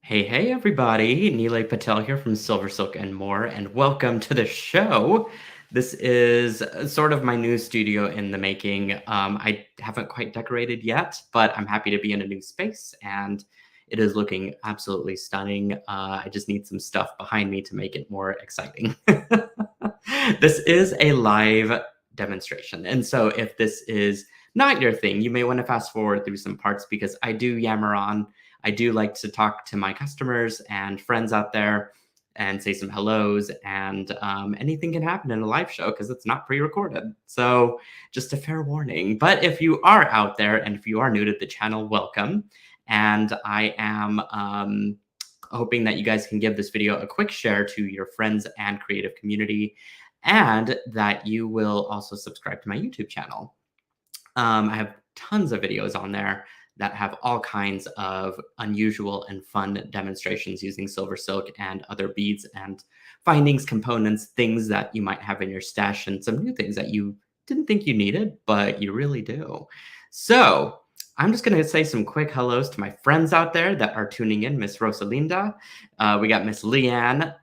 Hey, everybody. Nilay Patel here from SilverSilk and more, and welcome to the show. This is sort of my new studio in the making. I haven't quite decorated yet, but I'm happy to be in a new space, and it is looking absolutely stunning. I just need some stuff behind me to make it more exciting. This is a live demonstration, and so if this is not your thing, you may want to fast forward through some parts because I do yammer on. I do like to talk to my customers and friends out there and say some hellos, and anything can happen in a live show because it's not pre-recorded. So just a fair warning. But if you are out there and if you are new to the channel, welcome. And I am hoping that you guys can give this video a quick share to your friends and creative community, and that you will also subscribe to my YouTube channel. I have tons of videos on there that have all kinds of unusual and fun demonstrations using SilverSilk and other beads and findings, components, things that you might have in your stash, and some new things that you didn't think you needed, but you really do. So I'm just going to say some quick hellos to my friends out there that are tuning in. Miss Rosalinda, we got Miss Leanne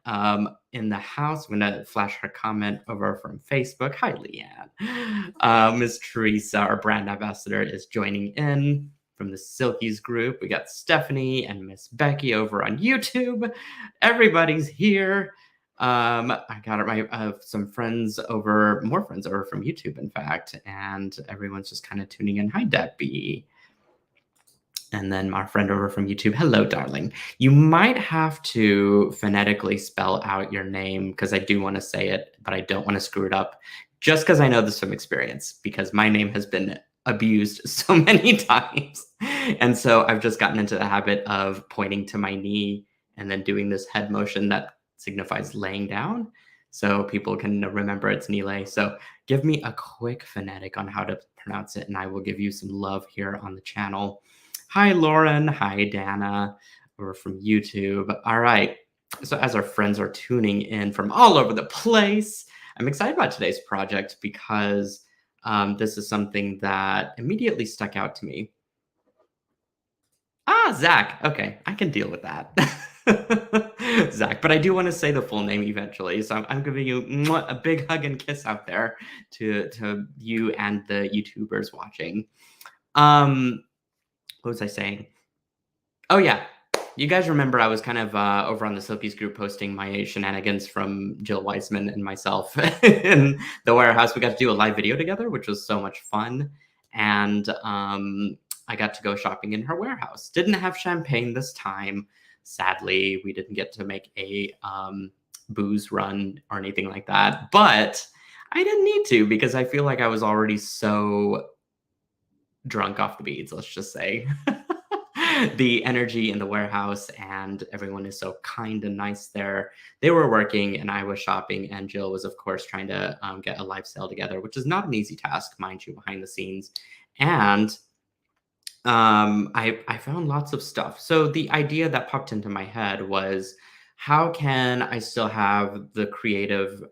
in the house. I'm going to flash her comment over from Facebook. Hi, Leanne. Miss Teresa, our brand ambassador, is joining in from the Silkies group. We got Stephanie and Miss Becky over on YouTube. Everybody's here. I got some friends over, more friends over from YouTube, in fact, and everyone's just kind of tuning in. Hi, Debbie. And then our friend over from YouTube. Hello, darling. You might have to phonetically spell out your name because I do want to say it, but I don't want to screw it up just because I know this from experience, because my name has been abused so many times. And so I've just gotten into the habit of pointing to my knee and then doing this head motion that signifies laying down, so people can remember it's Nilay. So give me a quick phonetic on how to pronounce it, and I will give you some love here on the channel. Hi, Lauren. Hi, Dana. We're from YouTube. All right. So as our friends are tuning in from all over the place, I'm excited about today's project because this is something that immediately stuck out to me. Ah, Zach. Okay, I can deal with that. Zach, but I do want to say the full name eventually. So I'm giving you a big hug and kiss out there to you and the YouTubers watching. What was I saying? Oh, yeah. You guys remember I was kind of over on the Silkies group posting my shenanigans from Jill Weissman and myself in the warehouse. We got to do a live video together, which was so much fun. And I got to go shopping in her warehouse. Didn't have champagne this time. Sadly, we didn't get to make a booze run or anything like that. But I didn't need to because I feel like I was already so drunk off the beads, let's just say. The energy in the warehouse, and everyone is so kind and nice there. They were working and I was shopping, and Jill was, of course, trying to get a live sale together, which is not an easy task, mind you, behind the scenes. And I found lots of stuff. So the idea that popped into my head was, how can I still have the creative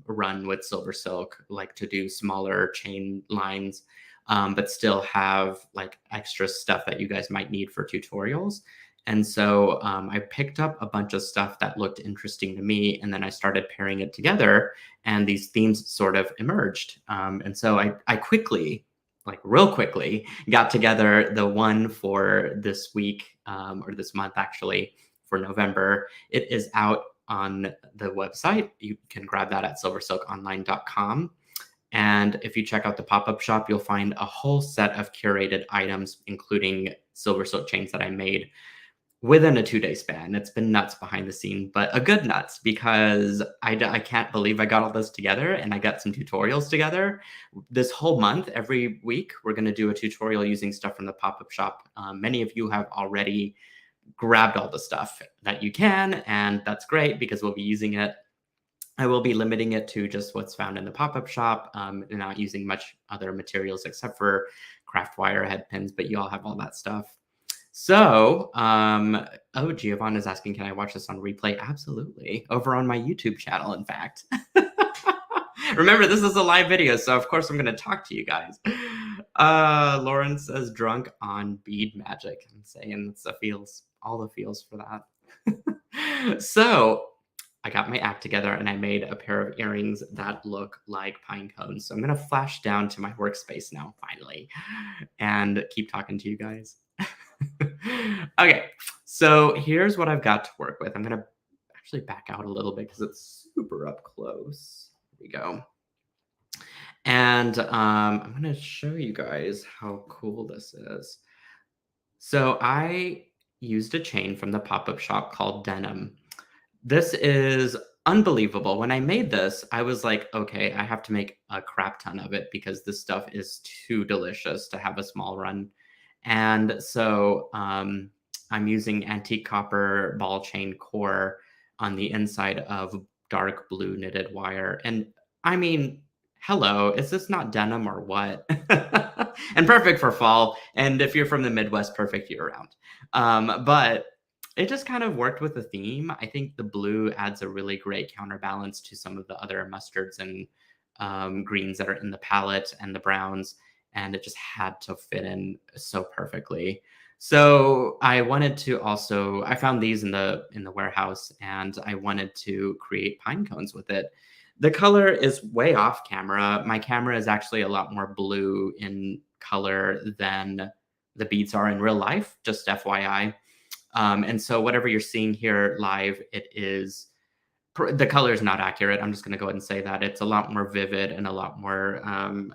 run with SilverSilk, like to do smaller chain lines, but still have like extra stuff that you guys might need for tutorials. And so I picked up a bunch of stuff that looked interesting to me, and then I started pairing it together, and these themes sort of emerged. And so I quickly, like real quickly, got together the one for this week, or this month actually, for November. It is out on the website. You can grab that at silversilkonline.com. And if you check out the pop-up shop, you'll find a whole set of curated items, including SilverSilk chains that I made within a 2-day span. It's been nuts behind the scene, but a good nuts, because I can't believe I got all this together, and I got some tutorials together. This whole month, every week, we're going to do a tutorial using stuff from the pop-up shop. Many of you have already grabbed all the stuff that you can, and that's great because we'll be using it. I will be limiting it to just what's found in the pop-up shop, and not using much other materials except for craft wire head pins, but you all have all that stuff. So, oh, Giovanna is asking, can I watch this on replay? Absolutely. Over on my YouTube channel, in fact. Remember, this is a live video, so of course I'm going to talk to you guys. Lauren says drunk on bead magic. I'm saying it's the feels, all the feels for that. So I got my act together and I made a pair of earrings that look like pine cones. So I'm gonna flash down to my workspace now, finally, and keep talking to you guys. Okay, so here's what I've got to work with. I'm gonna actually back out a little bit because it's super up close. Here we go. And I'm going to show you guys how cool this is. So I used a chain from the pop-up shop called Denim. This is unbelievable. When I made this, I was like, okay, I have to make a crap ton of it because this stuff is too delicious to have a small run. And so I'm using antique copper ball chain core on the inside of dark blue knitted wire. And I mean, hello, is this not denim or what? And perfect for fall. And if you're from the Midwest, perfect year round. But it just kind of worked with the theme. I think the blue adds a really great counterbalance to some of the other mustards and greens that are in the palette and the browns, and it just had to fit in so perfectly. So I wanted to also, I found these in the warehouse, and I wanted to create pine cones with it. The color is way off camera. My camera is actually a lot more blue in color than the beads are in real life, just FYI. And so whatever you're seeing here live, it is the color is not accurate. I'm just going to go ahead and say that it's a lot more vivid and a lot more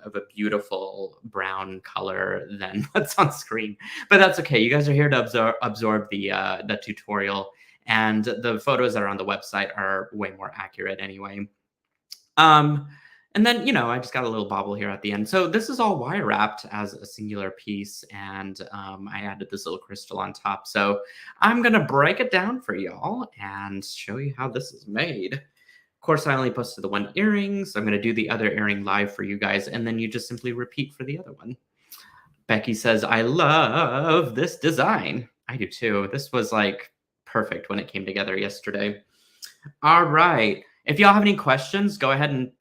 of a beautiful brown color than what's on screen. But that's okay. You guys are here to absorb the tutorial, and the photos that are on the website are way more accurate anyway. And then, I just got a little bobble here at the end. So this is all wire wrapped as a singular piece, and I added this little crystal on top. So I'm going to break it down for y'all and show you how this is made. Of course, I only posted the one earring, so I'm going to do the other earring live for you guys, and then you just simply repeat for the other one. Becky says, I love this design. I do too. This was like perfect when it came together yesterday. All right. If y'all have any questions, go ahead and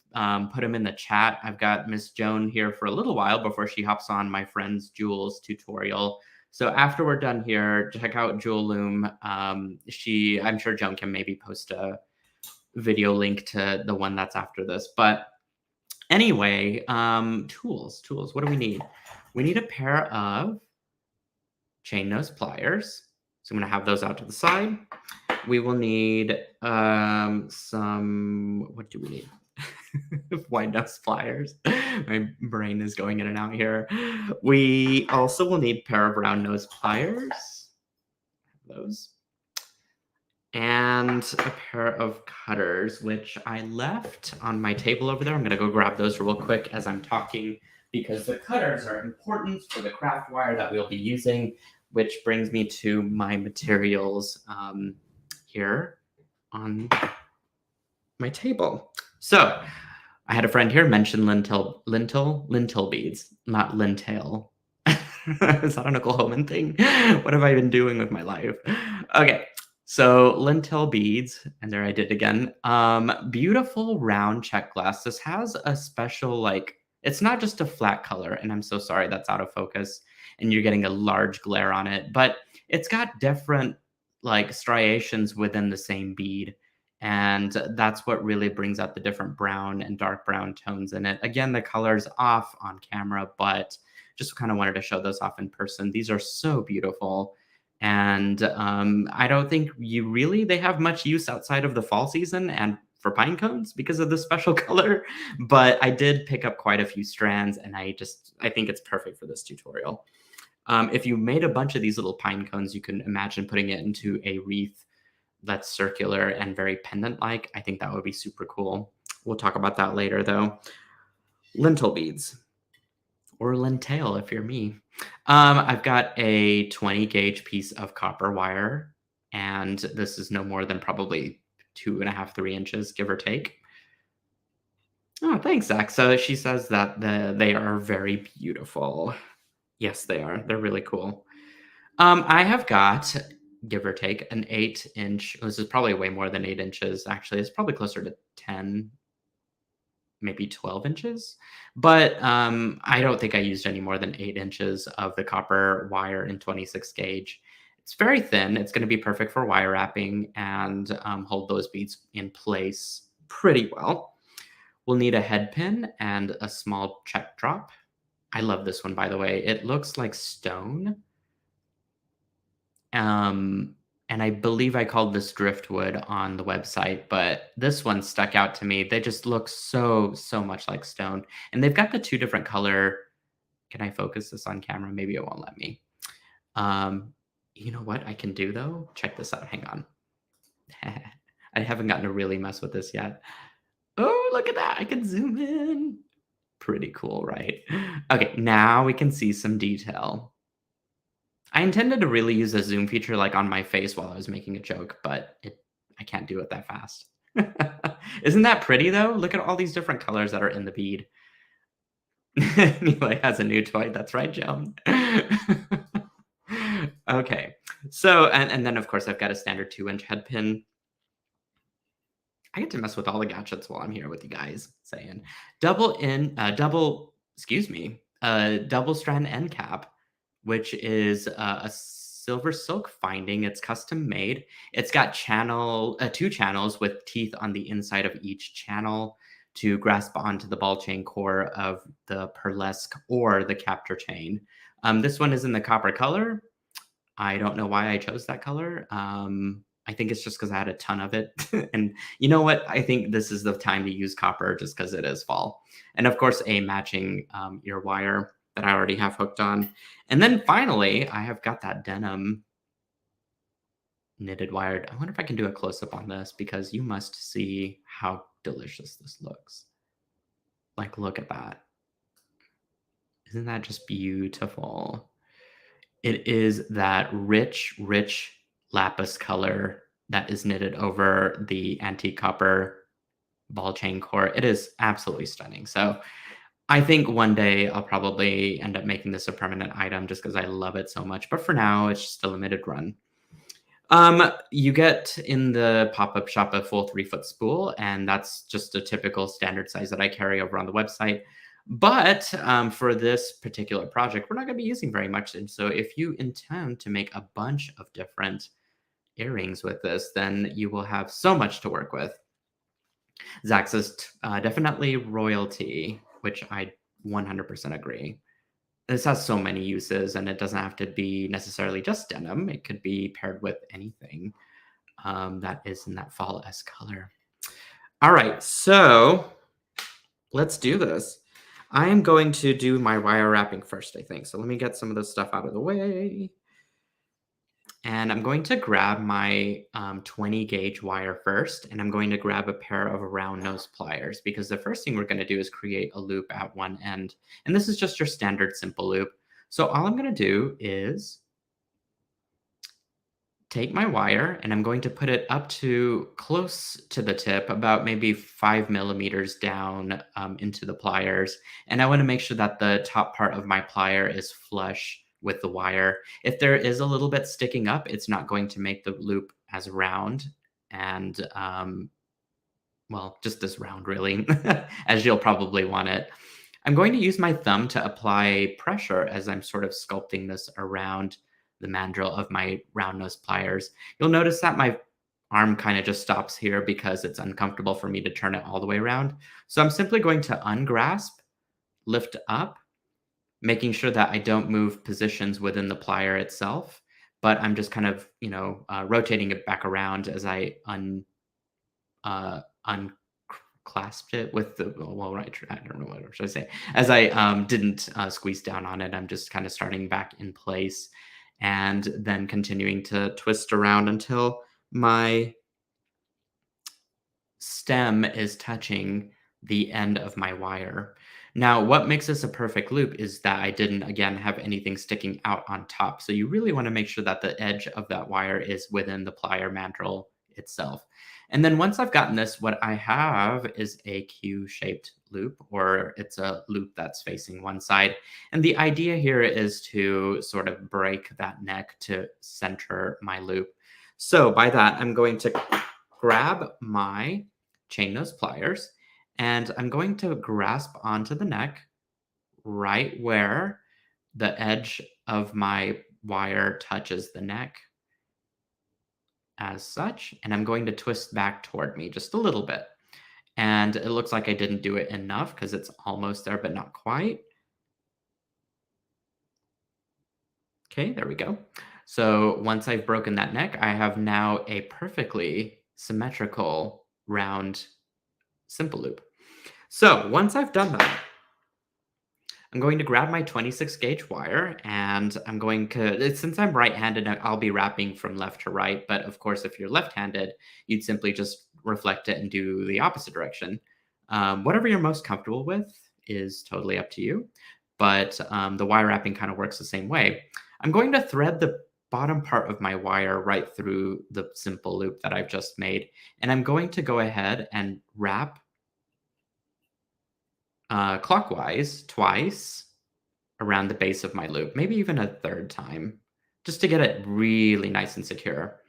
put them in the chat. I've got Miss Joan here for a little while before she hops on my friend's Jules tutorial. So after we're done here, check out Jewel Loom. I'm sure Joan can maybe post a video link to the one that's after this. But anyway, tools. What do we need? We need a pair of chain nose pliers. So I'm going to have those out to the side. We will need some, what do we need? Wide nose pliers. My brain is going in and out here. We also will need a pair of round nose pliers. Those. And a pair of cutters, which I left on my table over there. I'm going to go grab those real quick as I'm talking, because the cutters are important for the craft wire that we'll be using, which brings me to my materials here on my table. So I had a friend here mention lintel beads, not lintel. Is that an Oklahoman thing? What have I been doing with my life? Okay, so lintel beads, and there I did again. Beautiful round check glass. This has a special, it's not just a flat color, and I'm so sorry that's out of focus, and you're getting a large glare on it, but it's got different striations within the same bead. And that's what really brings out the different brown and dark brown tones in it. Again, the color's off on camera, but just kind of wanted to show those off in person. These are so beautiful. And I don't think they have much use outside of the fall season and for pine cones because of the special color. But I did pick up quite a few strands, and I think it's perfect for this tutorial. If you made a bunch of these little pine cones, you can imagine putting it into a wreath that's circular and very pendant-like. I think that would be super cool. We'll talk about that later, though. Lintel beads, or lintel if you're me. I've got a 20 gauge piece of copper wire, and this is no more than probably 2.5, 3 inches, give or take. Oh, thanks, Zach. So she says that they are very beautiful. Yes, they are. They're really cool. I have got, give or take, an 8-inch. This is probably way more than 8 inches. Actually, it's probably closer to 10. maybe 12 inches. But I don't think I used any more than 8 inches of the copper wire in 26 gauge. It's very thin. It's going to be perfect for wire wrapping and hold those beads in place pretty well. We'll need a head pin and a small check drop. I love this one, by the way. It looks like stone. Um, and I believe I called this driftwood on the website, but this one stuck out to me. They just look so much like stone. And they've got the two different color. Can I focus this on camera? Maybe it won't let me. Um, you know what I can do though? Check this out. Hang on. I haven't gotten to really mess with this yet. Oh, look at that. I can zoom in. Pretty cool, right? Okay, now we can see some detail. I intended to really use a zoom feature like on my face while I was making a joke, but I can't do it that fast. Isn't that pretty though? Look at all these different colors that are in the bead. Nila has a new toy. That's right, Joan. Okay, so and then of course I've got a standard 2-inch head pin. I get to mess with all the gadgets while I'm here with you guys. Saying double-strand end cap, which is a SilverSilk finding. It's custom made. It's got two channels with teeth on the inside of each channel to grasp onto the ball chain core of the pearlesque or the capture chain. This one is in the copper color. I don't know why I chose that color. I think it's just because I had a ton of it. And you know what? I think this is the time to use copper just because it is fall. And of course, a matching ear wire that I already have hooked on. And then finally, I have got that denim knitted wired. I wonder if I can do a close-up on this because you must see how delicious this looks. Like, look at that. Isn't that just beautiful? It is that rich lapis color that is knitted over the antique copper ball chain core. It is absolutely stunning. So I think one day I'll probably end up making this a permanent item just because I love it so much. But for now, it's just a limited run. You get in the pop-up shop a full 3-foot spool, and that's just a typical standard size that I carry over on the website. But for this particular project, we're not going to be using very much. And so if you intend to make a bunch of different earrings with this, then you will have so much to work with. Zach says, definitely royalty, which I 100% agree. This has so many uses, and it doesn't have to be necessarily just denim. It could be paired with anything that is in that fall-esque color. All right, so let's do this. I am going to do my wire wrapping first, I think. So let me get some of this stuff out of the way. And I'm going to grab my 20 gauge wire first, and I'm going to grab a pair of round nose pliers because the first thing we're going to do is create a loop at one end. And this is just your standard simple loop. So all I'm going to do is take my wire and I'm going to put it up to close to the tip, about maybe 5 millimeters down into the pliers. And I want to make sure that the top part of my plier is flush with the wire. If there is a little bit sticking up, it's not going to make the loop as round and, well, just as round really, as you'll probably want it. I'm going to use my thumb to apply pressure as I'm sort of sculpting this around the mandrel of my round nose pliers. You'll notice that my arm kind of just stops here because it's uncomfortable for me to turn it all the way around. So I'm simply going to ungrasp, lift up, making sure that I don't move positions within the plier itself, but I'm just kind of, rotating it back around as I unclasped it with the, well, right, I don't know what should I say. As I didn't squeeze down on it, I'm just kind of starting back in place and then continuing to twist around until my stem is touching the end of my wire. Now, what makes this a perfect loop is that I didn't, again, have anything sticking out on top. So you really want to make sure that the edge of that wire is within the plier mandrel itself. And then once I've gotten this, what I have is a Q-shaped loop, or it's a loop that's facing one side. And the idea here is to sort of break that neck to center my loop. So by that, I'm going to grab my chain nose pliers, And I'm going to grasp onto the neck right where the edge of my wire touches the neck as such, and I'm going to twist back toward me just a little bit. And it looks like I didn't do it enough because it's almost there, but not quite. Okay, there we go. So once I've broken that neck, I have now a perfectly symmetrical round simple loop. So once I've done that, I'm going to grab my 26 gauge wire and I'm going to, since I'm right handed, I'll be wrapping from left to right. But of course, if you're left handed, you'd simply just reflect it and do the opposite direction. Whatever you're most comfortable with is totally up to you. But the wire wrapping kind of works the same way. I'm going to thread the bottom part of my wire right through the simple loop that I've just made. And I'm going to go ahead and wrap clockwise twice around the base of my loop, maybe even a third time, just to get it really nice and secure,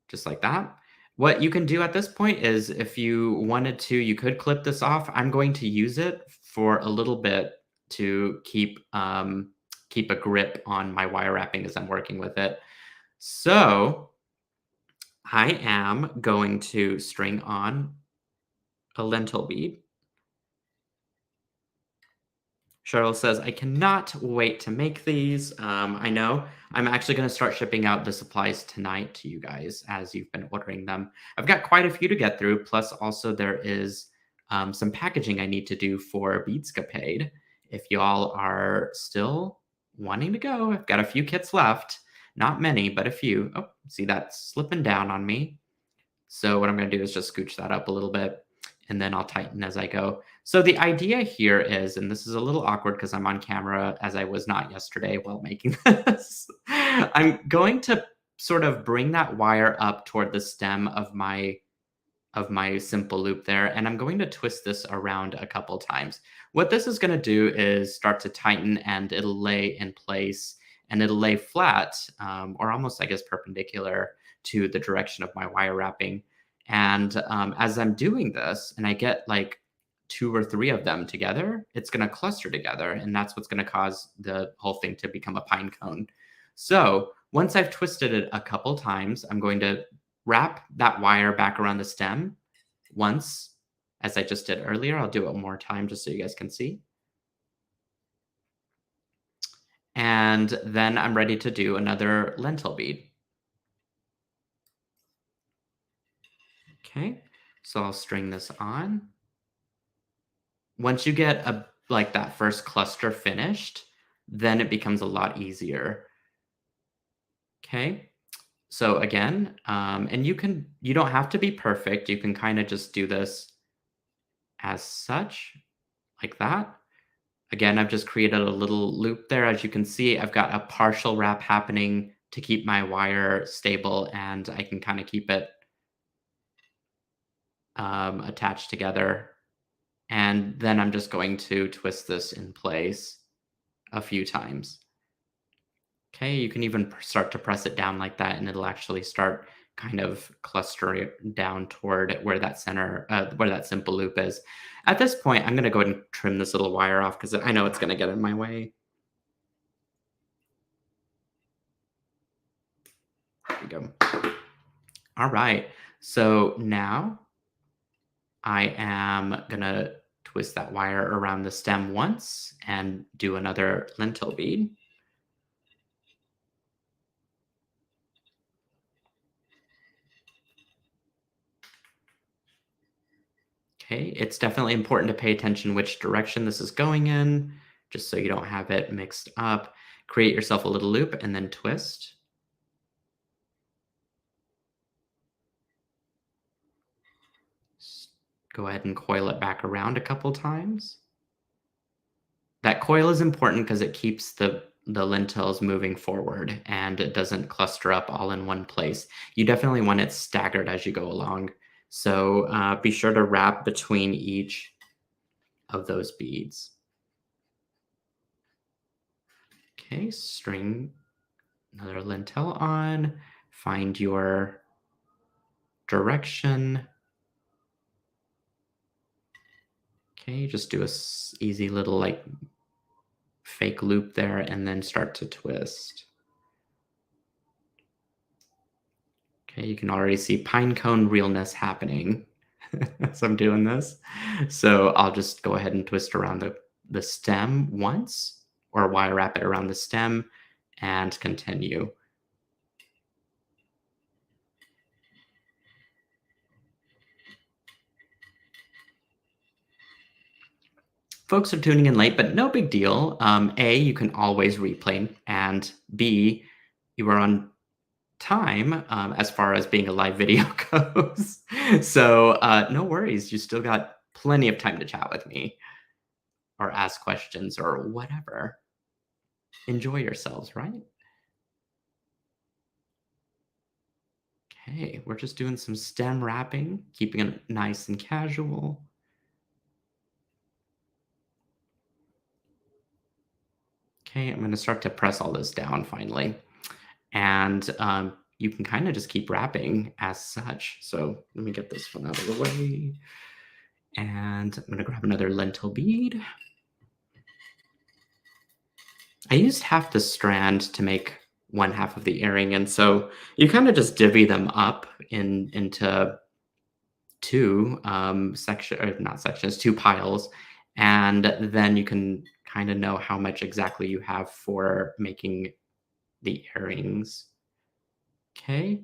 just like that. What you can do at this point is if you wanted to, you could clip this off. I'm going to use it for a little bit to keep a grip on my wire wrapping as I'm working with it. So I am going to string on a lentil bead. Cheryl says, I cannot wait to make these. I know. I'm actually going to start shipping out the supplies tonight to you guys as you've been ordering them. I've got quite a few to get through. Plus, also, there is some packaging I need to do for Beadscapade. If y'all are still wanting to go, I've got a few kits left. Not many, but a few. Oh, see that slipping down on me. So what I'm going to do is just scooch that up a little bit and then I'll tighten as I go. So the idea here is, and this is a little awkward because I'm on camera as I was not yesterday while making this. I'm going to sort of bring that wire up toward the stem of my simple loop there, and I'm going to twist this around a couple times. What this is going to do is start to tighten and it'll lay in place and it'll lay flat or almost, I guess, perpendicular to the direction of my wire wrapping. And as I'm doing this and I get like two or three of them together, it's going to cluster together. And that's what's going to cause the whole thing to become a pine cone. So once I've twisted it a couple times, I'm going to wrap that wire back around the stem once, as I just did earlier. I'll do it one more time just so you guys can see. And then I'm ready to do another lentil bead. Okay, so I'll string this on. Once you get like that first cluster finished, then it becomes a lot easier. Okay, so again, and you don't have to be perfect. You can kind of just do this as such, like that. Again, I've just created a little loop there. As you can see, I've got a partial wrap happening to keep my wire stable, and I can kind of keep it attached together. And then I'm just going to twist this in place a few times. Okay, you can even start to press it down like that, and it'll actually start kind of clustering down toward where that where that simple loop is. At this point, I'm going to go ahead and trim this little wire off because I know it's going to get in my way. There we go. All right, so now I am going to twist that wire around the stem once and do another lentil bead. Okay, it's definitely important to pay attention which direction this is going in, just so you don't have it mixed up. Create yourself a little loop and then twist. Go ahead and coil it back around a couple times. That coil is important because it keeps the lentils moving forward and it doesn't cluster up all in one place. You definitely want it staggered as you go along. So be sure to wrap between each of those beads. Okay, string another lentil on, find your direction. Okay, just do a easy little like fake loop there and then start to twist. Okay, you can already see pine cone realness happening as I'm doing this. So I'll just go ahead and twist around the stem once or wire wrap it around the stem and continue. Folks are tuning in late, but no big deal. A, you can always replay, and B, you are on time as far as being a live video goes. So no worries. You still got plenty of time to chat with me or ask questions or whatever. Enjoy yourselves, right? Okay, we're just doing some stem wrapping, keeping it nice and casual. Okay, I'm going to start to press all this down finally. And you can kind of just keep wrapping as such. So let me get this one out of the way. And I'm going to grab another lentil bead. I used half the strand to make one half of the earring, and so you kind of just divvy them up into two section or not sections, two piles, and then you can kind of know how much exactly you have for making the earrings. Okay.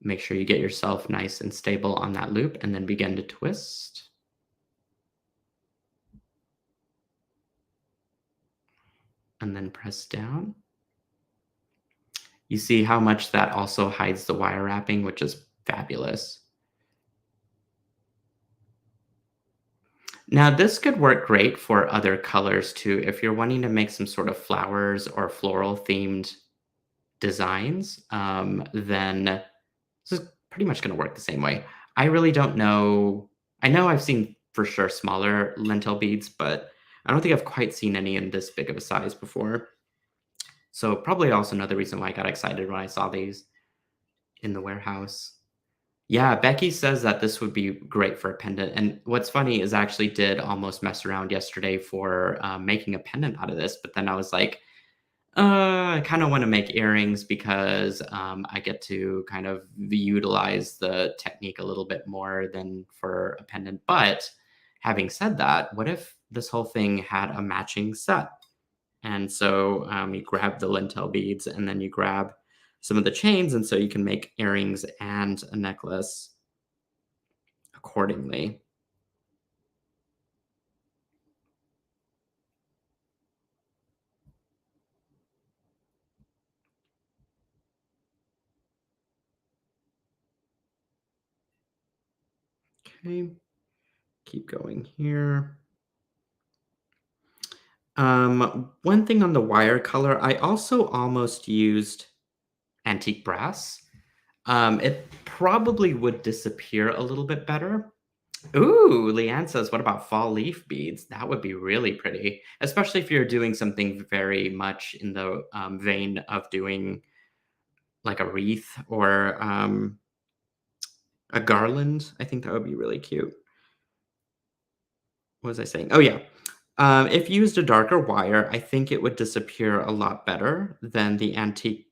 Make sure you get yourself nice and stable on that loop and then begin to twist. And then press down. You see how much that also hides the wire wrapping, which is fabulous. Now, this could work great for other colors too. If you're wanting to make some sort of flowers or floral themed designs, then this is pretty much going to work the same way. I really don't know. I know I've seen for sure smaller lentil beads, but I don't think I've quite seen any in this big of a size before. So probably also another reason why I got excited when I saw these in the warehouse. Yeah, Becky says that this would be great for a pendant. And what's funny is I actually did almost mess around yesterday for making a pendant out of this, but then I was like, I kind of want to make earrings because I get to kind of utilize the technique a little bit more than for a pendant. But having said that, what if this whole thing had a matching set? And so you grab the lentil beads and then you grab some of the chains. And so you can make earrings and a necklace accordingly. Okay, keep going here. One thing on the wire color, I also almost used antique brass. It probably would disappear a little bit better. Ooh, Leanne says, what about fall leaf beads? That would be really pretty, especially if you're doing something very much in the vein of doing like a wreath or a garland. I think that would be really cute. What was I saying? Oh, yeah. If you used a darker wire, I think it would disappear a lot better than the antique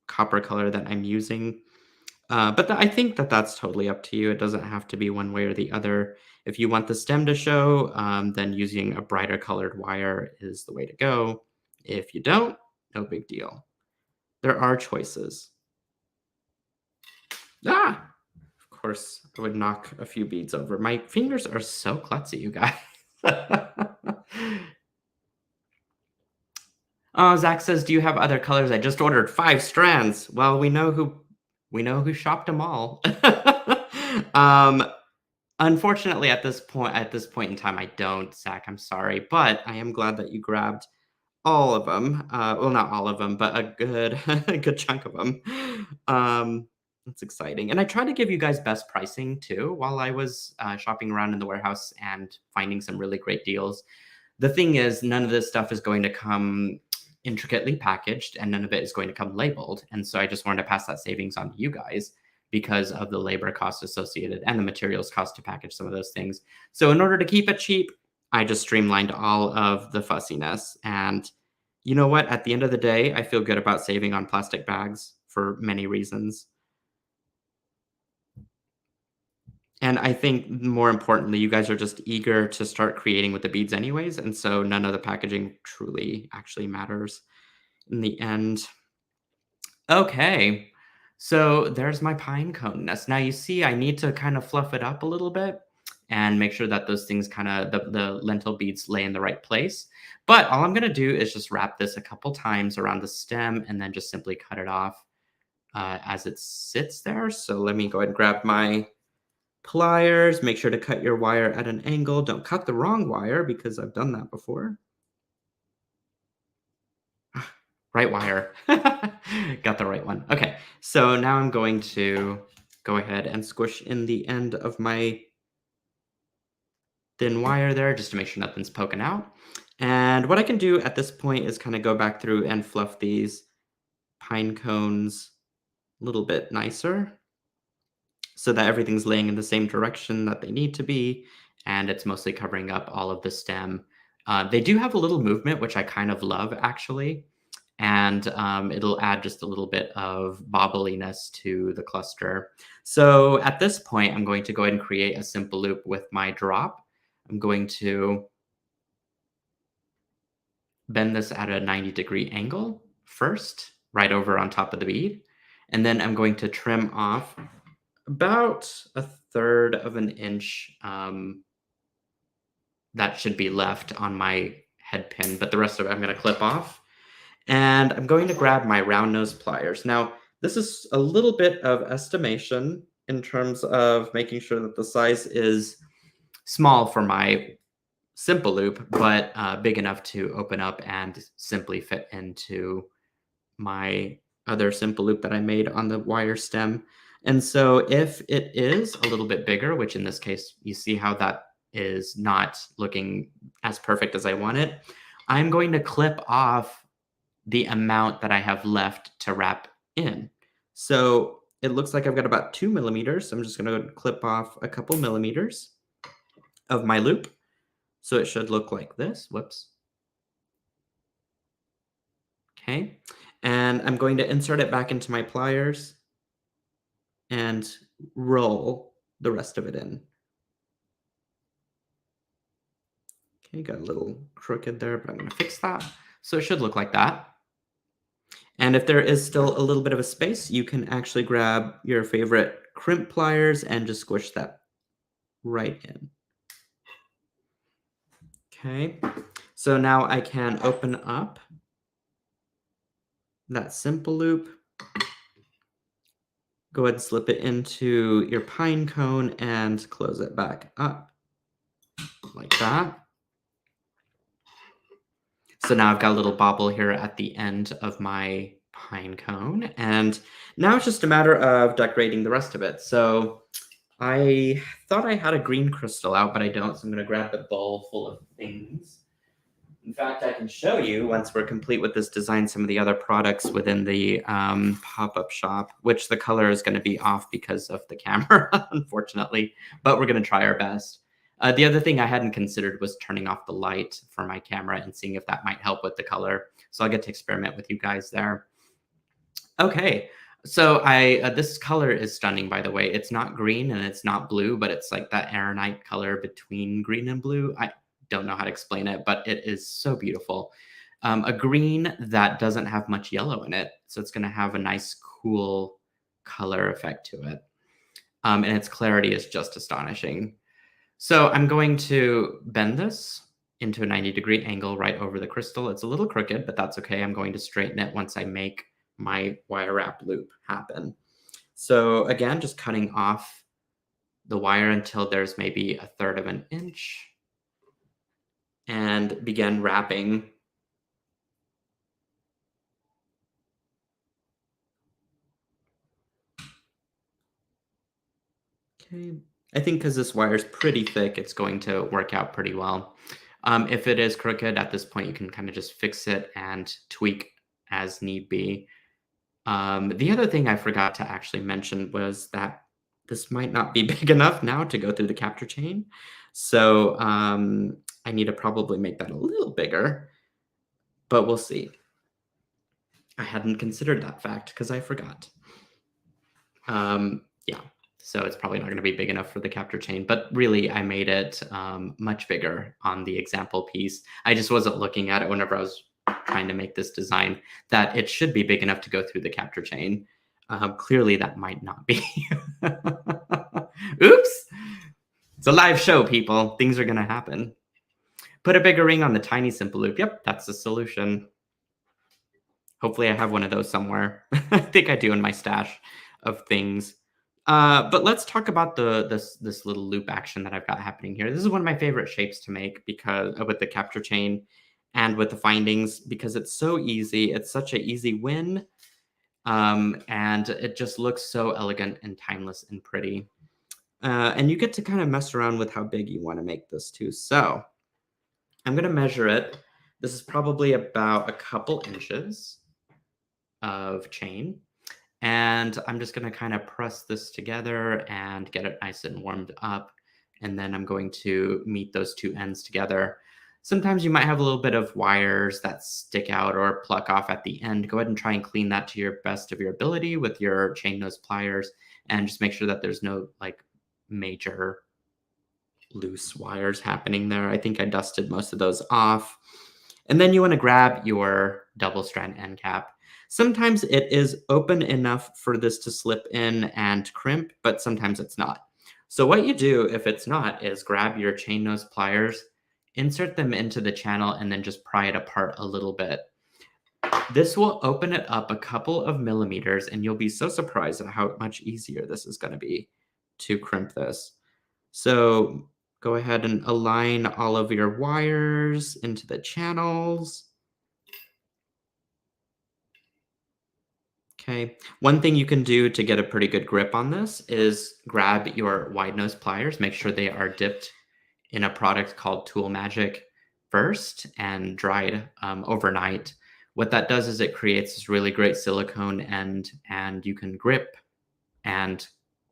copper color that I'm using. But I think that that's totally up to you. It doesn't have to be one way or the other. If you want the stem to show, then using a brighter colored wire is the way to go. If you don't, no big deal. There are choices. Ah! Of course, I would knock a few beads over. My fingers are so klutzy, you guys. Oh, Zach says, "Do you have other colors? I just ordered 5 strands." Well, we know who shopped them all. um, Unfortunately, at this point in time, I don't, Zach. I'm sorry, but I am glad that you grabbed all of them. Well, not all of them, but a good a good chunk of them. That's exciting, and I tried to give you guys best pricing too while I was shopping around in the warehouse and finding some really great deals. The thing is, none of this stuff is going to come intricately packaged, and none of it is going to come labeled. And so I just wanted to pass that savings on to you guys because of the labor cost associated and the materials cost to package some of those things. So in order to keep it cheap, I just streamlined all of the fussiness. And you know what? At the end of the day, I feel good about saving on plastic bags for many reasons. And I think more importantly, you guys are just eager to start creating with the beads anyways, and so none of the packaging truly actually matters in the end. Okay, so there's my pine cone nest. Now you see I need to kind of fluff it up a little bit and make sure that those things kind of the lentil beads lay in the right place. But all I'm gonna do is just wrap this a couple times around the stem and then just simply cut it off as it sits there. So let me go ahead and grab my pliers. Make sure to cut your wire at an angle. Don't cut the wrong wire because I've done that before. Right wire. Got the right one. Okay, so now I'm going to go ahead and squish in the end of my thin wire there just to make sure nothing's poking out. And what I can do at this point is kind of go back through and fluff these pine cones a little bit nicer so that everything's laying in the same direction that they need to be, and it's mostly covering up all of the stem. They do have a little movement, which I kind of love actually, and it'll add just a little bit of bobbliness to the cluster. So at this point, I'm going to go ahead and create a simple loop with my drop. I'm going to bend this at a 90-degree angle first, right over on top of the bead, and then I'm going to trim off about a third of an inch that should be left on my head pin, but the rest of it I'm going to clip off. And I'm going to grab my round nose pliers. Now, this is a little bit of estimation in terms of making sure that the size is small for my simple loop, but big enough to open up and simply fit into my other simple loop that I made on the wire stem. And so if it is a little bit bigger, which in this case, you see how that is not looking as perfect as I want it, I'm going to clip off the amount that I have left to wrap in. So it looks like I've got about 2 millimeters. So I'm just going to clip off a couple millimeters of my loop. So it should look like this. Whoops. Okay. And I'm going to insert it back into my pliers and roll the rest of it in. Okay, got a little crooked there, but I'm going to fix that. So it should look like that. And if there is still a little bit of a space, you can actually grab your favorite crimp pliers and just squish that right in. Okay, so now I can open up that simple loop. Go ahead and slip it into your pine cone and close it back up like that. So now I've got a little bobble here at the end of my pine cone, and now it's just a matter of decorating the rest of it. So I thought I had a green crystal out, but I don't, so I'm going to grab the bowl full of things. In fact, I can show you, once we're complete with this design, some of the other products within the pop-up shop, which the color is going to be off because of the camera, unfortunately, but we're going to try our best. The other thing I hadn't considered was turning off the light for my camera and seeing if that might help with the color. So I'll get to experiment with you guys there. Okay, so this color is stunning, by the way. It's not green and it's not blue, but it's like that aeronite color between green and blue. I don't know how to explain it, but it is so beautiful. A green that doesn't have much yellow in it, so it's going to have a nice, cool color effect to it. And its clarity is just astonishing. So I'm going to bend this into a 90-degree angle right over the crystal. It's a little crooked, but that's okay. I'm going to straighten it once I make my wire wrap loop happen. So again, just cutting off the wire until there's maybe a third of an inch and begin wrapping. Okay, I think because this wire is pretty thick, it's going to work out pretty well. If it is crooked at this point, you can kind of just fix it and tweak as need be. The other thing I forgot to actually mention was that this might not be big enough now to go through the capture chain. So I need to probably make that a little bigger, but we'll see. I hadn't considered that fact because I forgot. Yeah, so it's probably not going to be big enough for the capture chain, but really I made it much bigger on the example piece. I just wasn't looking at it whenever I was trying to make this design that it should be big enough to go through the capture chain. Clearly that might not be. Oops! It's a live show, people. Things are going to happen. Put a bigger ring on the tiny simple loop. Yep, that's the solution. Hopefully I have one of those somewhere. I think I do in my stash of things. But let's talk about this little loop action that I've got happening here. This is one of my favorite shapes to make because with the capture chain and with the findings, because it's so easy. It's such an easy win. And it just looks so elegant and timeless and pretty. And you get to kind of mess around with how big you want to make this too. So I'm going to measure it. This is probably about a couple inches of chain. And I'm just going to kind of press this together and get it nice and warmed up. And then I'm going to meet those two ends together. Sometimes you might have a little bit of wires that stick out or pluck off at the end. Go ahead and try and clean that to your best of your ability with your chain nose pliers, and just make sure that there's no like major loose wires happening there. I think I dusted most of those off. And then you want to grab your double strand end cap. Sometimes it is open enough for this to slip in and crimp, but sometimes it's not. So what you do if it's not is grab your chain nose pliers, insert them into the channel, and then just pry it apart a little bit. This will open it up a couple of millimeters, and you'll be so surprised at how much easier this is going to be to crimp this. So go ahead and align all of your wires into the channels. Okay. One thing you can do to get a pretty good grip on this is grab your wide nose pliers, make sure they are dipped in a product called Tool Magic first and dried overnight. What that does is it creates this really great silicone end, and you can grip and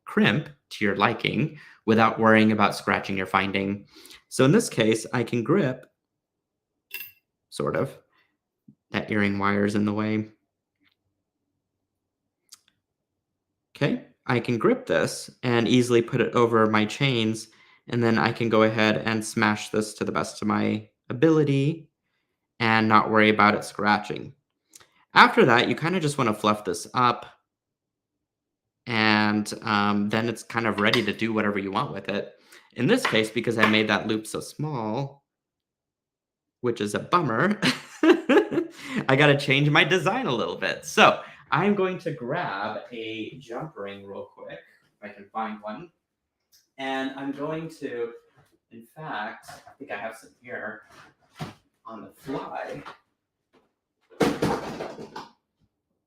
crimp to your liking without worrying about scratching your finding. So in this case, I can grip, sort of, that earring wire's in the way. Okay, I can grip this and easily put it over my chains, and then I can go ahead and smash this to the best of my ability and not worry about it scratching. After that, you kind of just want to fluff this up, and then it's kind of ready to do whatever you want with it. In this case, because I made that loop so small, which is a bummer, I got to change my design a little bit. So I'm going to grab a jump ring real quick, if I can find one. And I'm going to, in fact, I think I have some here on the fly.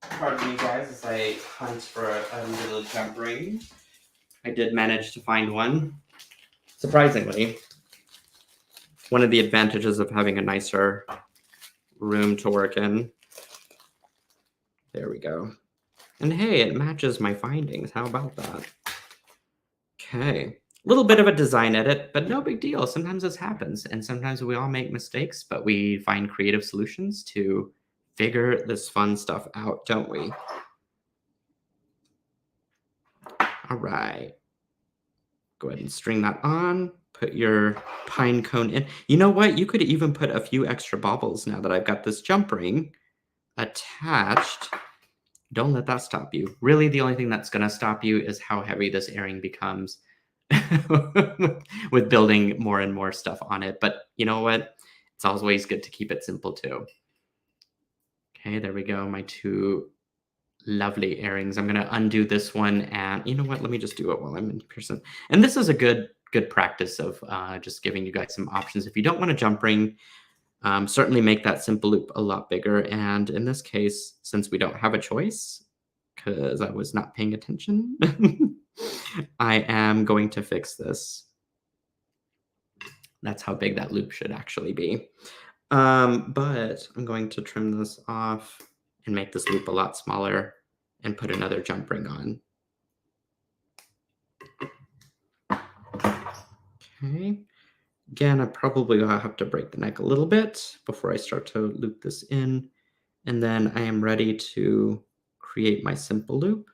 Pardon me, guys, as I hunt for a little jump ring. I did manage to find one. Surprisingly, one of the advantages of having a nicer room to work in. There we go. And hey, it matches my findings. How about that? Okay. A little bit of a design edit, but no big deal. Sometimes this happens, and sometimes we all make mistakes, but we find creative solutions to figure this fun stuff out, don't we? All right. Go ahead and string that on. Put your pine cone in. You know what? You could even put a few extra baubles now that I've got this jump ring attached. Don't let that stop you. Really, the only thing that's going to stop you is how heavy this earring becomes with building more and more stuff on it. But you know what? It's always good to keep it simple too. Okay, there we go. My two lovely earrings. I'm going to undo this one, and you know what? Let me just do it while I'm in person. And this is a good practice of just giving you guys some options. If you don't want a jump ring, certainly make that simple loop a lot bigger. And in this case, since we don't have a choice, because I was not paying attention, I am going to fix this. That's how big that loop should actually be. But I'm going to trim this off and make this loop a lot smaller and put another jump ring on. Okay. Again, I probably will have to break the neck a little bit before I start to loop this in. And then I am ready to create my simple loop.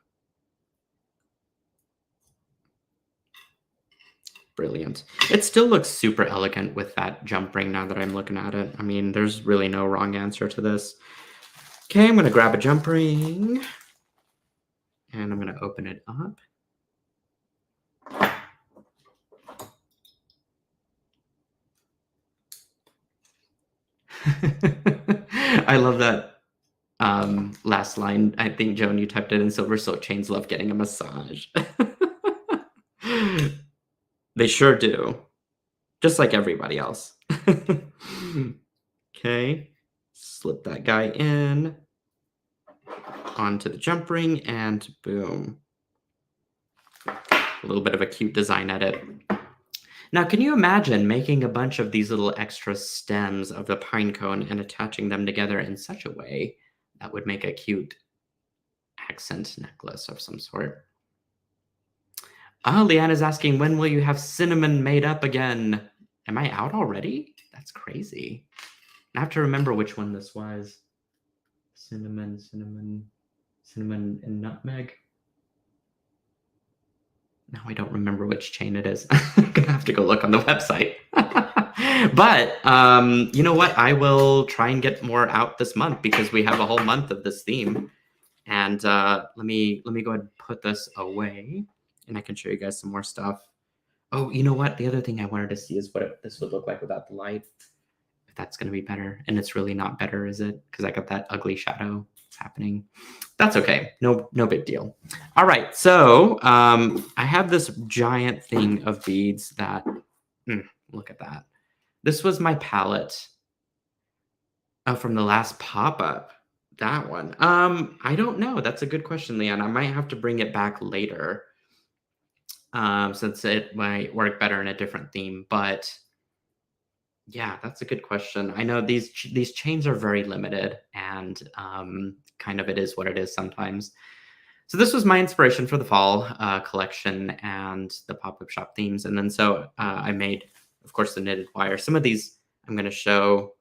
Brilliant. It still looks super elegant with that jump ring now that I'm looking at it. I mean, there's really no wrong answer to this. Okay, I'm going to grab a jump ring and I'm going to open it up. I love that last line. I think, Joan, you typed it in SilverSilk chains love getting a massage. They sure do. Just like everybody else. Okay, slip that guy in onto the jump ring and boom. A little bit of a cute design edit. Now, can you imagine making a bunch of these little extra stems of the pine cone and attaching them together in such a way that would make a cute accent necklace of some sort? Oh, Leanne is asking, when will you have cinnamon made up again? Am I out already? That's crazy. I have to remember which one this was. Cinnamon, and nutmeg. Now I don't remember which chain it is. I'm gonna have to go look on the website. But you know what? I will try and get more out this month because we have a whole month of this theme. And let me go ahead and put this away, and I can show you guys some more stuff. Oh, you know what? The other thing I wanted to see is what this would look like without the light. If that's going to be better, and it's really not better, is it? Because I got that ugly shadow happening. That's okay. No big deal. All right. So I have this giant thing of beads that, look at that. This was my palette from the last pop-up. That one. I don't know. That's a good question, Leanne. I might have to bring it back later since it might work better in a different theme. But yeah, that's a good question. I know these chains are very limited, and kind of it is what it is sometimes. So this was my inspiration for the fall collection and the pop-up shop themes. And then so I made, of course, the knitted wire. Some of these I'm going to show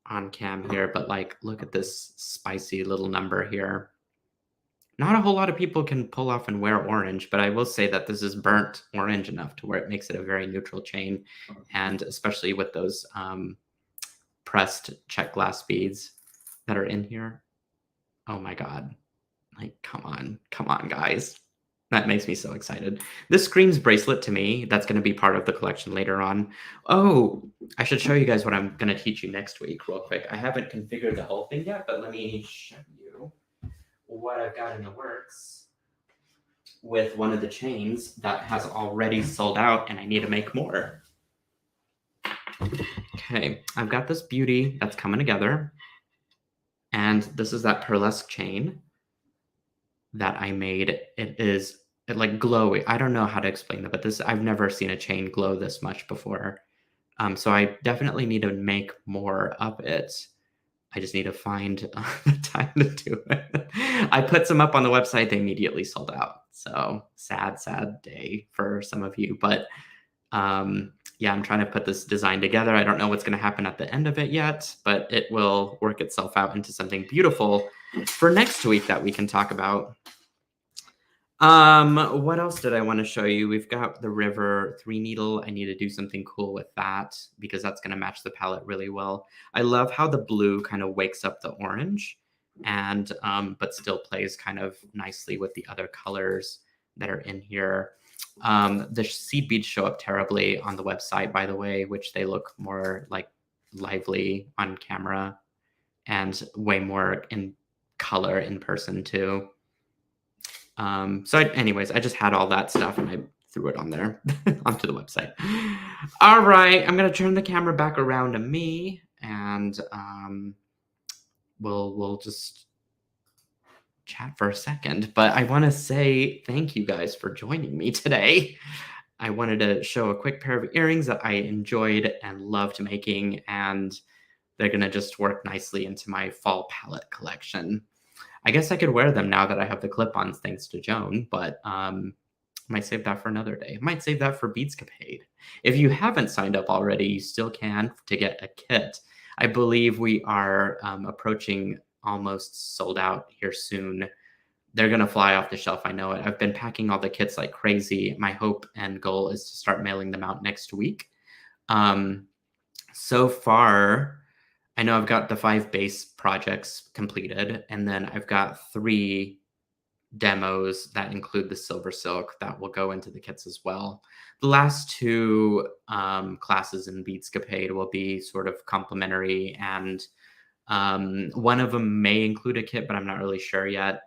on cam here, but like, look at this spicy little number here. Not a whole lot of people can pull off and wear orange, but I will say that this is burnt orange enough to where it makes it a very neutral chain. And especially with those pressed Czech glass beads that are in here. Oh my God. Like, come on, guys. That makes me so excited. This screams bracelet to me. That's going to be part of the collection later on. Oh, I should show you guys what I'm going to teach you next week real quick. I haven't configured the whole thing yet, but let me show you what I've got in the works with one of the chains that has already sold out, and I need to make more. Okay, I've got this beauty that's coming together, and this is that pearlesque chain that I made. It like glowy. I don't know how to explain that, but this, I've never seen a chain glow this much before. So I definitely need to make more of it. I just need to find the time to do it. I put some up on the website. They immediately sold out. So sad day for some of you. But yeah, I'm trying to put this design together. I don't know what's going to happen at the end of it yet, but it will work itself out into something beautiful for next week that we can talk about. What else did I want to show you? We've got the river 3 needle. I need to do something cool with that because that's going to match the palette really well. I love how the blue kind of wakes up the orange and but still plays kind of nicely with the other colors that are in here. The seed beads show up terribly on the website, by the way, which they look more like lively on camera and way more in color in person too. Anyways, I just had all that stuff and I threw it on there onto the website. All right, I'm gonna turn the camera back around to me, and we'll just chat for a second. But I want to say thank you guys for joining me today. I wanted to show a quick pair of earrings that I enjoyed and loved making, and they're gonna just work nicely into my fall palette collection. I guess I could wear them now that I have the clip-ons thanks to Joan, but might save that for another day. Might save that for Beadscapade. If you haven't signed up already, you still can to get a kit. I believe we are approaching almost sold out here soon. They're going to fly off the shelf. I know it. I've been packing all the kits like crazy. My hope and goal is to start mailing them out next week. So far, I know I've got the 5 base projects completed, and then I've got 3 demos that include the SilverSilk that will go into the kits as well. The last 2 classes in Beadscapade will be sort of complementary, and one of them may include a kit, but I'm not really sure yet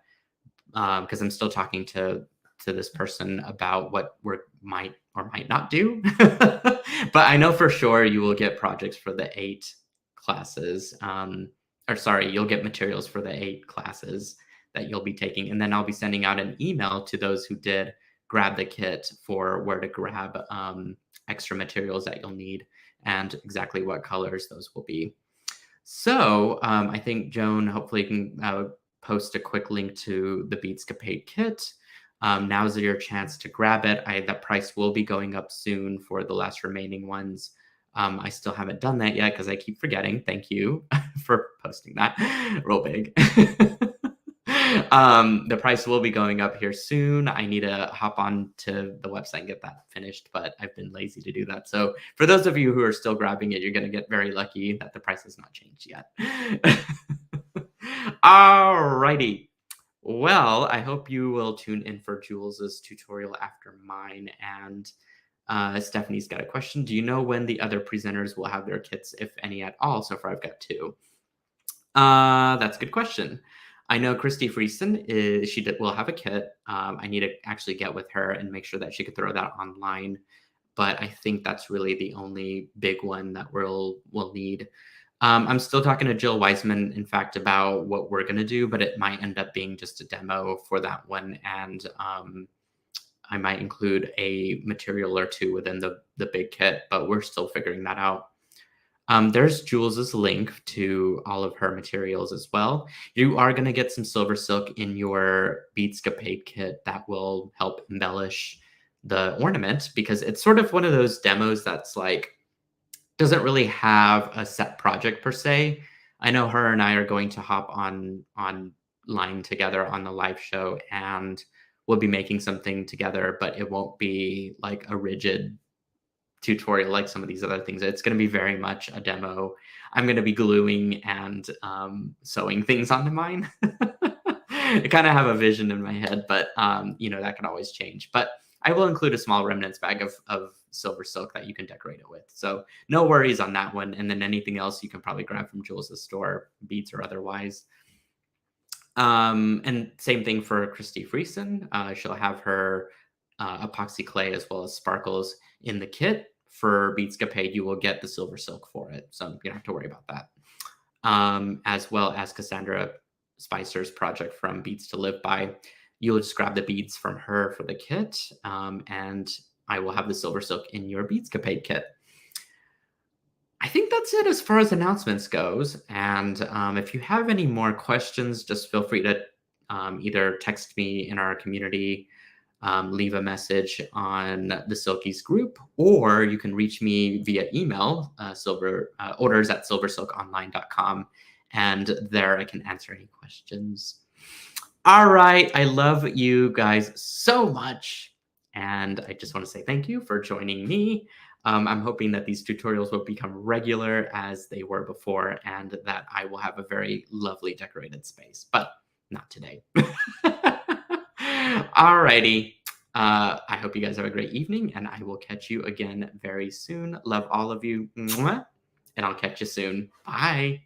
because I'm still talking to this person about what we might or might not do. But I know for sure you will get projects for the 8 classes. Or sorry, you'll get materials for the 8 classes that you'll be taking. And then I'll be sending out an email to those who did grab the kit for where to grab extra materials that you'll need and exactly what colors those will be. So I think Joan hopefully can post a quick link to the Beadscapade kit. Now's your chance to grab it. The price will be going up soon for the last remaining ones. I still haven't done that yet because I keep forgetting. Thank you for posting that real big. The price will be going up here soon. I need to hop on to the website and get that finished, but I've been lazy to do that. So for those of you who are still grabbing it, you're going to get very lucky that the price has not changed yet. Alrighty. Well, I hope you will tune in for Jules's tutorial after mine. And Stephanie's got a question. Do you know when the other presenters will have their kits, if any at all? So far, I've got 2. That's a good question. I know Christy Friesen will have a kit. I need to actually get with her and make sure that she could throw that online. But I think that's really the only big one that we'll need. I'm still talking to Jill Wiseman, in fact, about what we're going to do, but it might end up being just a demo for that one. And I might include a material or 2 within the big kit, but we're still figuring that out. There's Jules's link to all of her materials as well. You are going to get some SilverSilk in your Beadscapade kit that will help embellish the ornament, because it's sort of one of those demos that's like, doesn't really have a set project per se. I know her and I are going to hop online together on the live show, and we'll be making something together, but it won't be like a rigid tutorial like some of these other things. It's going to be very much a demo. I'm going to be gluing and sewing things onto mine. I kind of have a vision in my head, but that can always change. But I will include a small remnants bag of SilverSilk that you can decorate it with. So no worries on that one. And then anything else you can probably grab from Jules's store, beads or otherwise. And same thing for Christy Friesen. She'll have her epoxy clay as well as sparkles in the kit. For Beadscapade, you will get the SilverSilk for it. So you don't have to worry about that. As well as Cassandra Spicer's project from Beads to Live By. You'll just grab the beads from her for the kit, and I will have the SilverSilk in your Beadscapade kit. I think that's it as far as announcements goes. And if you have any more questions, just feel free to either text me in our community, leave a message on the Silkies group, or you can reach me via email, orders@silversilkonline.com, and there I can answer any questions. All right. I love you guys so much. And I just want to say thank you for joining me. I'm hoping that these tutorials will become regular as they were before, and that I will have a very lovely decorated space, but not today. All righty. I hope you guys have a great evening, and I will catch you again very soon. Love all of you. Mwah. And I'll catch you soon. Bye.